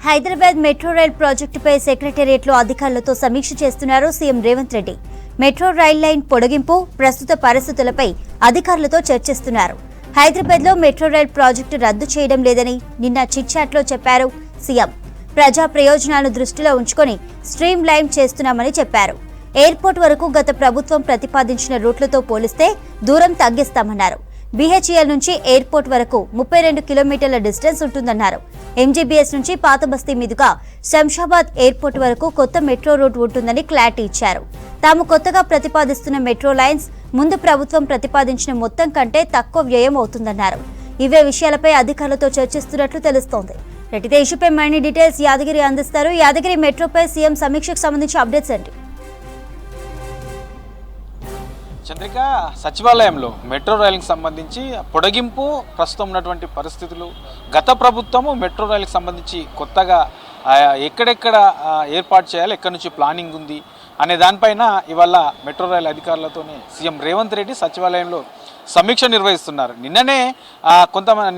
Hyderabad metro rail ప్రాజెక్టుపై సెక్రటేరియట్లో అధికారులతో సమీక్ష చేస్తున్నారు CM Revanth Reddy. Metro rail line పొడిగింపు, ప్రస్తుత పరిస్థితులపై అధికారులతో చర్చిస్తున్నారు. హైదరాబాద్లో మెట్రో రైల్ ప్రాజెక్టు రద్దు చేయడం లేదని నిన్న చిట్చాట్లో చెప్పారు సీఎం. ప్రజా ప్రయోజనాలను దృష్టిలో ఉంచుకొని స్ట్రీమ్ లైన్ చేస్తున్నామని చెప్పారు. ఎయిర్పోర్ట్ వరకు గత ప్రభుత్వం ప్రతిపాదించిన రూట్లతో పోలిస్తే దూరం తగ్గిస్తామన్నారు. బీహెచ్ఈఎల్ నుంచి ఎయిర్పోర్ట్ వరకు 32 కిలోమీటర్ల డిస్టెన్స్ ఉంటుందన్నారు. ఎంజీబీఎస్ నుంచి పాత బస్తీ మీదుగా శంషాబాద్ ఎయిర్పోర్ట్ వరకు కొత్త మెట్రో రూట్ ఉంటుందని క్లారిటీ ఇచ్చారు. తాము కొత్తగా ప్రతిపాదిస్తున్న మెట్రో లైన్స్ ముందు ప్రభుత్వం ప్రతిపాదించిన మొత్తం కంటే తక్కువ వ్యయం అవుతుందన్నారు. ఇవే విషయాలపై అధికారులతో చర్చిస్తున్నట్లు తెలుస్తోంది. ఇదే ఇష్యూపై మరిన్ని డీటెయిల్స్ యాదగిరి అందిస్తారు. యాదగిరి, మెట్రోపై సీఎం సమీక్షకు సంబంధించి అప్డేట్స్ ఏంటి? చంద్రిక, సచివాలయంలో మెట్రో రైలుకి సంబంధించి పొడిగింపు, ప్రస్తుతం ఉన్నటువంటి పరిస్థితులు, గత ప్రభుత్వము మెట్రో రైలుకి సంబంధించి కొత్తగా ఎక్కడెక్కడ ఏర్పాటు చేయాలి, ఎక్కడి నుంచి ప్లానింగ్ ఉంది అనే దానిపైన ఇవాళ మెట్రో రైలు అధికారులతోనే సీఎం రేవంత్ రెడ్డి సచివాలయంలో సమీక్ష నిర్వహిస్తున్నారు.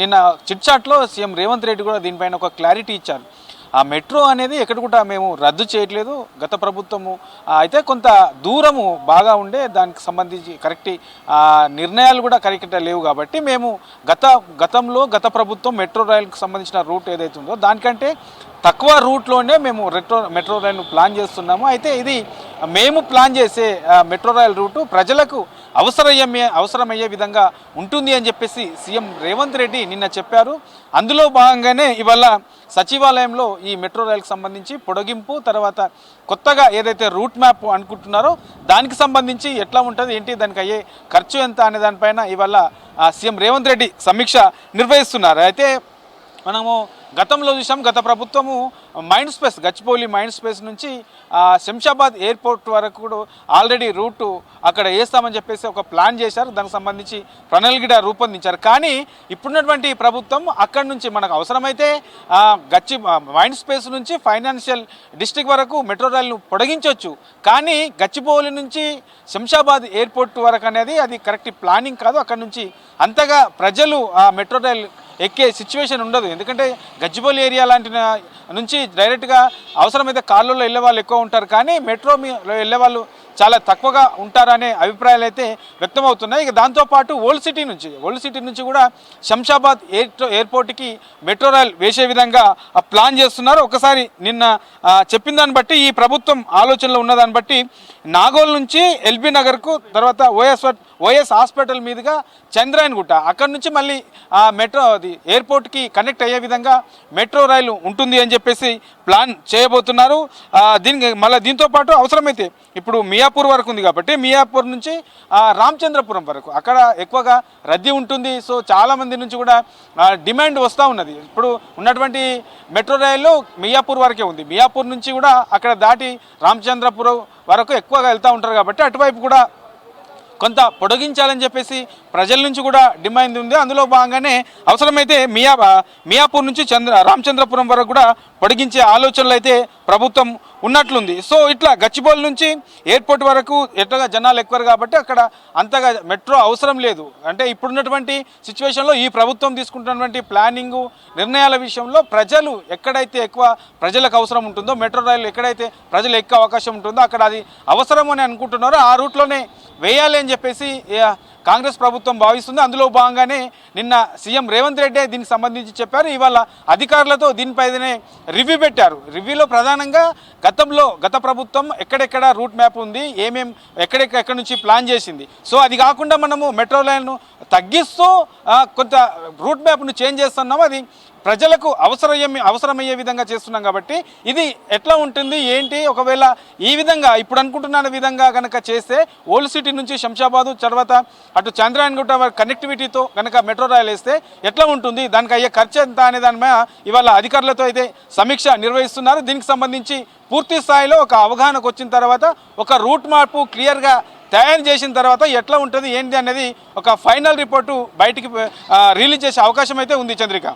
నిన్న చిట్చాట్లో సీఎం రేవంత్ రెడ్డి కూడా దీనిపైన ఒక క్లారిటీ ఇచ్చారు. ఆ మెట్రో అనేది ఎక్కడ కూడా మేము రద్దు చేయట్లేదు. గత ప్రభుత్వము అయితే కొంత దూరము బాగా ఉండే దానికి సంబంధించి కరెక్ట్ నిర్ణయాలు కూడా కరెక్ట్ లేవు కాబట్టి మేము గత ప్రభుత్వం మెట్రో రైలుకు సంబంధించిన రూట్ ఏదైతే ఉందో దానికంటే తక్కువ రూట్లోనే మేము మెట్రో రైలు ప్లాన్ చేస్తున్నాము. అయితే ఇది మేము ప్లాన్ చేసే మెట్రో రైల్ రూటు ప్రజలకు అవసరమయ్యే విధంగా ఉంటుంది అని చెప్పేసి సీఎం రేవంత్ రెడ్డి నిన్న చెప్పారు. అందులో భాగంగానే ఇవాళ సచివాలయంలో ఈ మెట్రో రైలుకు సంబంధించి పొడిగింపు, తర్వాత కొత్తగా ఏదైతే రూట్ మ్యాప్ అనుకుంటున్నారో దానికి సంబంధించి ఎట్లా ఉంటుంది, ఏంటి, దానికి అయ్యే ఖర్చు ఎంత అనే దానిపైన ఇవాళ సీఎం రేవంత్ రెడ్డి సమీక్ష నిర్వహిస్తున్నారు. అయితే మనము గతంలో చూసాం, గత ప్రభుత్వము mind space, Gachibowli mind space నుంచి శంషాబాద్ ఎయిర్పోర్ట్ వరకు కూడా ఆల్రెడీ రూటు అక్కడ వేస్తామని చెప్పేసి ఒక ప్లాన్ చేశారు. దానికి సంబంధించి ప్రణాళిక రూపొందించారు. కానీ ఇప్పుడున్నటువంటి ప్రభుత్వం అక్కడి నుంచి మనకు అవసరమైతే మైండ్ స్పేస్ నుంచి ఫైనాన్షియల్ డిస్ట్రిక్ట్ వరకు మెట్రో రైలును పొడిగించవచ్చు. కానీ గచ్చిబౌలి నుంచి శంషాబాద్ ఎయిర్పోర్ట్ వరకు అనేది అది కరెక్ట్ ప్లానింగ్ కాదు. అక్కడ నుంచి అంతగా ప్రజలు ఆ మెట్రో రైలు ఎక్కే సిచ్యువేషన్ ఉండదు. ఎందుకంటే గచ్చిబౌలి ఏరియా లాంటి నుంచి డైరెక్ట్గా అవసరమైతే కార్లలో వెళ్ళే వాళ్ళు ఎక్కువ ఉంటారు, కానీ మెట్రోలో వెళ్ళే వాళ్ళు చాలా తక్కువగా ఉంటారనే అభిప్రాయాలు అయితే వ్యక్తమవుతున్నాయి. ఇక దాంతోపాటు ఓల్డ్ సిటీ నుంచి కూడా శంషాబాద్ ఎయిర్పోర్ట్కి మెట్రో రైల్ వేసే విధంగా ప్లాన్ చేస్తున్నారు. ఒకసారి నిన్న చెప్పిన దాన్ని బట్టి, ఈ ప్రభుత్వం ఆలోచనలో ఉన్నదాన్ని బట్టి నాగోల్ నుంచి ఎల్బీ నగర్కు, తర్వాత ఓఎస్ హాస్పిటల్ మీదుగా చంద్రాయన్గుట్ట, అక్కడి నుంచి మళ్ళీ ఎయిర్పోర్ట్కి కనెక్ట్ అయ్యే విధంగా మెట్రో రైలు ఉంటుంది అని చెప్పేసి ప్లాన్ చేయబోతున్నారు. దీంతోపాటు అవసరమైతే ఇప్పుడు మియాపూర్ వరకు ఉంది కాబట్టి మియాపూర్ నుంచి రామచంద్రపురం వరకు అక్కడ ఎక్కువగా రద్దీ ఉంటుంది. సో చాలామంది నుంచి కూడా డిమాండ్ వస్తూ ఉన్నది. ఇప్పుడు ఉన్నటువంటి మెట్రో రైలు మియాపూర్ వరకే ఉంది. మియాపూర్ నుంచి కూడా అక్కడ దాటి రామచంద్రపురం వరకు ఎక్కువగా వెళ్తూ ఉంటారు కాబట్టి అటువైపు కూడా కొంత పొడిగించాలని చెప్పేసి ప్రజల నుంచి కూడా డిమాండ్ ఉంది. అందులో భాగంగానే అవసరమైతే మియాపూర్ నుంచి రామచంద్రపురం వరకు కూడా పొడిగించే ఆలోచనలు అయితే ప్రభుత్వం ఉన్నట్లుంది. సో ఇట్లా గచ్చిబౌలి నుంచి ఎయిర్పోర్ట్ వరకు ఎట్లా జనాలు ఎక్కువ కాబట్టి అక్కడ అంతగా మెట్రో అవసరం లేదు. అంటే ఇప్పుడున్నటువంటి సిచ్యువేషన్లో ఈ ప్రభుత్వం తీసుకుంటున్నటువంటి ప్లానింగు, నిర్ణయాల విషయంలో ప్రజలు ఎక్కడైతే ఎక్కువ ప్రజలకు అవసరం ఉంటుందో, మెట్రో రైలు ఎక్కడైతే ప్రజలు ఎక్కువ అవకాశం ఉంటుందో అక్కడ అది అవసరం అని అనుకుంటున్నారో ఆ రూట్లోనే వేయాలి అని చెప్పేసి కాంగ్రెస్ ప్రభుత్వం భావిస్తుంది. అందులో భాగంగానే నిన్న సీఎం రేవంత్ రెడ్డి దీనికి సంబంధించి చెప్పారు. ఇవాళ అధికారులతో దీనిపైనే రివ్యూ పెట్టారు. రివ్యూలో ప్రధానంగా గత ప్రభుత్వం ఎక్కడెక్కడ రూట్ మ్యాప్ ఉంది, ఎక్కడి నుంచి ప్లాన్ చేసింది, సో అది కాకుండా మనము మెట్రో లైన్ను తగ్గిస్తూ కొంత రూట్ మ్యాప్ను చేంజ్ చేస్తున్నాము, అది ప్రజలకు అవసరమయ్యే విధంగా చేస్తున్నాం కాబట్టి ఇది ఎట్లా ఉంటుంది, ఏంటి, ఒకవేళ ఈ విధంగా ఇప్పుడు అనుకుంటున్న విధంగా కనుక చేస్తే ఓల్డ్ సిటీ నుంచి శంషాబాదు, తర్వాత అటు చంద్రాయన్గుట్ట కనెక్టివిటీతో కనుక మెట్రో రైలు వేస్తే ఎట్లా ఉంటుంది, దానికి అయ్యే ఖర్చు ఎంత అనే దాని మీద ఇవాళ అధికారులతో అయితే సమీక్ష నిర్వహిస్తున్నారు. దీనికి సంబంధించి పూర్తి స్థాయిలో ఒక అవగాహనకు వచ్చిన తర్వాత ఒక రూట్ మ్యాప్ క్లియర్గా తయారు చేసిన తర్వాత ఎట్లా ఉంటుంది, ఏంటి అనేది ఒక ఫైనల్ రిపోర్టు బయటికి రిలీజ్ చేసే అవకాశం అయితే ఉంది. చంద్రిక.